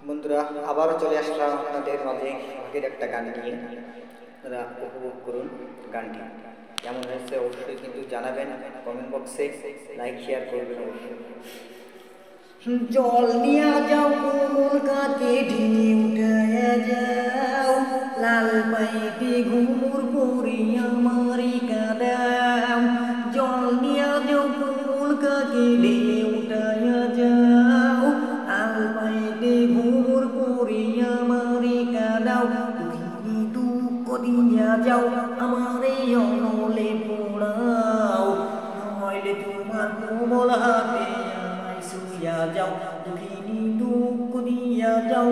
বন্ধুরা আবারও চলে আসলাম আপনাদের মাঝে আগের একটা গান নিয়ে। আপনারা উপভোগ করুন গানটি। কেমন হয়েছে অবশ্যই কিন্তু জানাবেন কমেন্ট বক্সে, লাইক শেয়ার করবেন অবশ্যই। জল নিয়া যাও কোমল কাকে ঢেউ উঠায়া যাও, লাল পাইতে ঘুমুর পরে আমারে কাদাও। জল নিয়া যাও কোমল কাকে ঢেউ উঠায়া যাও, লাল পাইতে ঘুমুর পরে আমারে কাদাও। তুমি দুঃখ দিয়া যাও আমারে অনলে পোড়াও, নইলে তোমার কোমল হাতে যাও, দুঃখিনী দুঃখ দিয়া যাও